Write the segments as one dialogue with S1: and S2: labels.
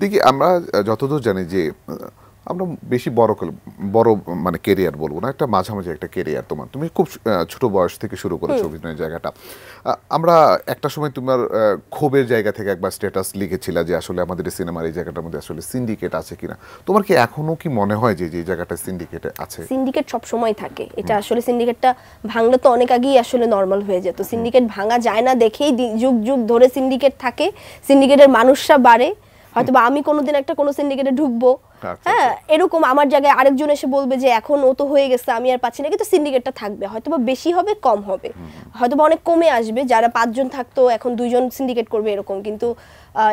S1: দেখি আমরা যতদূর জানি যে আমরা বেশি বড় মানে কেরিয়ার বলবো না, একটা মাঝামাঝি একটা কেরিয়ার তোমার, তুমি খুব ছোট বয়স থেকে শুরু করেছো অভিনয়ের জায়গাটা। আমরা একটা সময় তোমার ক্ষোভের জায়গা থেকে একবার স্ট্যাটাস লিখেছিলা যে আসলে আমাদের সিনেমার এই জায়গাটার মধ্যে আসলে সিন্ডিকেট আছে কিনা। তোমার কি এখনো কি মনে হয় যে এই জায়গাটা সিন্ডিকেট আছে?
S2: সিন্ডিকেট সব সময় থাকে, এটা আসলে সিন্ডিকেটটা ভাঙলে তো অনেক আগেই আসলে নরমাল হয়ে যেত। সিন্ডিকেট ভাঙা যায় না দেখেই যুগ যুগ ধরে সিন্ডিকেট থাকে, সিন্ডিকেটের মানুষরা বাড়ে। হয়তো বা আমি কোনোদিন একটা কোনো সিন্ডিকেটে ঢুকবো, হ্যাঁ, এরকম আমার জায়গায় আরেকজন এসে বলবে যে এখন ও তো হয়ে গেছে আমি আর পাচ্ছি না, কিন্তু সিন্ডিকেটটা থাকবে। হয়তো বা বেশি হবে, কম হবে, হয়তো বা অনেক কমে আসবে, যারা 5 জন থাকতো এখন 2 জন সিন্ডিকেট করবে এরকম, কিন্তু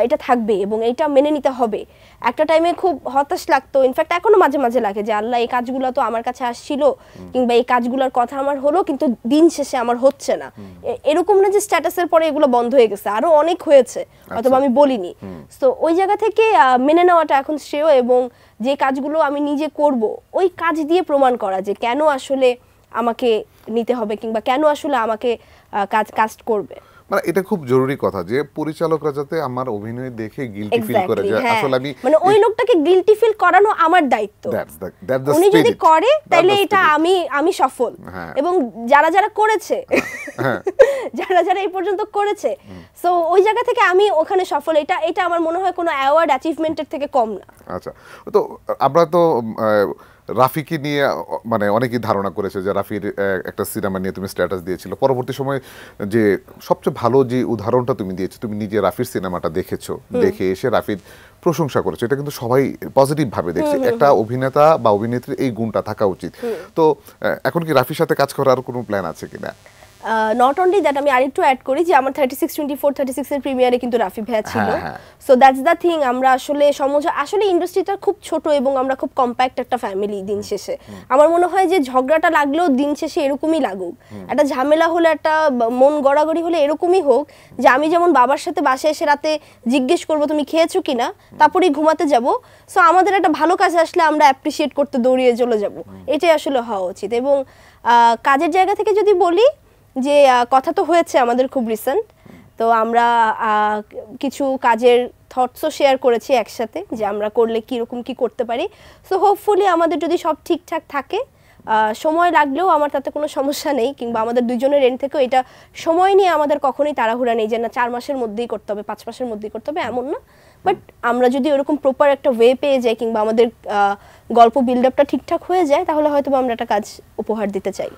S2: এটা থাকবে এবং এটা মেনে নিতে হবে। একটা টাইমে খুব হতাশ লাগতো, ইনফ্যাক্ট এখনো মাঝে মাঝে লাগে যে আল্লাহ এই কাজগুলো তো আমার কাছে আসছিল, কিংবা এই কাজগুলোর কথা আমার হলো কিন্তু দিন শেষে আমার হচ্ছে না। এরকম না যে স্ট্যাটাসের পরে এগুলো বন্ধ হয়ে গেছে, আরো অনেক হয়েছে, হয়তো আমি বলিনি। তো ওই জায়গা থেকে মেনে নেওয়াটা এখন শ্রেয়, এবং যে কাজগুলো আমি নিজে করব ওই কাজ দিয়ে প্রমাণ করা যে কেন আসলে আমাকে নিতে হবে, কিংবা কেন আসলে আমাকে কাস্ট করবে।
S1: মানে এটা খুব জরুরি কথা যে পরিচালকরা যাতে আমার অভিনয় দেখে গিল্টি ফিল করে, যে আসলে আমি
S2: মানে ওই লোকটাকে গিল্টি ফিল করানো আমার দায়িত্ব। উনি যদি করে তাহলে এটা আমি সফল। এবং যারা যারা করেছে, যারা যারা এই পর্যন্ত করেছে, সো ওই জায়গা থেকে আমি ওখানে সফল। এটা আমার মনে হয় কোনো অ্যাওয়ার্ড অ্যাচিভমেন্টের থেকে কম না।
S1: আচ্ছা, তো আমরা তো রাফিকে নিয়ে মানে অনেকেই ধারণা করেছে যে রাফির একটা সিনেমা নিয়ে তুমি স্ট্যাটাস দিয়েছিল, পরবর্তী সময় যে সবচেয়ে ভালো যে উদাহরণটা তুমি দিয়েছো, তুমি নিজে রাফির সিনেমাটা দেখেছো, দেখে এসে রাফির প্রশংসা করেছো, এটা কিন্তু সবাই পজিটিভ ভাবে দেখছে। একটা অভিনেতা বা অভিনেত্রীর এই গুণটা থাকা উচিত। তো এখন কি রাফির সাথে কাজ করার কোনো প্ল্যান আছে কিনা?
S2: নট অনলি দ্যাট, আমি আরেকটু অ্যাড করি যে আমার 36/24/36 এর প্রিমিয়ারে কিন্তু রাফি ভাইয়া ছিল। সো দ্যাটস দ্য থিং, আমরা আসলে আসলে ইন্ডাস্ট্রিটা খুব ছোট এবং আমরা খুব কম্প্যাক্ট একটা ফ্যামিলি। দিন শেষে আমার মনে হয় যে ঝগড়াটা লাগলেও দিন শেষে এরকমই লাগুক, একটা ঝামেলা হলে, একটা মন গড়াগড়ি হলে এরকমই হোক, যে আমি যেমন বাবার সাথে বাসায় এসে রাতে জিজ্ঞেস করবো তুমি খেয়েছো কিনা, তারপরেই ঘুমাতে যাব। সো আমাদের একটা ভালো কাজ আসলে আমরা অ্যাপ্রিসিয়েট করতে দৌড়িয়ে চলে যাব, এটাই আসলে হওয়া উচিত। এবং কাজের জায়গা থেকে যদি বলি, যে কথা তো হয়েছে আমাদের খুব রিসেন্ট, তো আমরা কিছু কাজের থটসও শেয়ার করেছি একসাথে, যে আমরা করলে কীরকম কী করতে পারি। সো হোপফুলি আমাদের যদি সব ঠিকঠাক থাকে, সময় লাগলেও আমার তাতে কোনো সমস্যা নেই, কিংবা আমাদের দুজনের এন্ড থেকেও এটা সময় নিয়ে আমাদের কখনোই তাড়াহুড়া নেই যে না 4 মাসের মধ্যেই করতে হবে, 5 মাসের মধ্যেই করতে হবে, এমন না। বাট আমরা যদি ওরকম প্রপার একটা ওয়ে পেয়ে যাই, কিংবা আমাদের গল্প বিল্ড আপটা ঠিকঠাক হয়ে যায়, তাহলে হয়তো আমরা একটা কাজ উপহার দিতে চাই।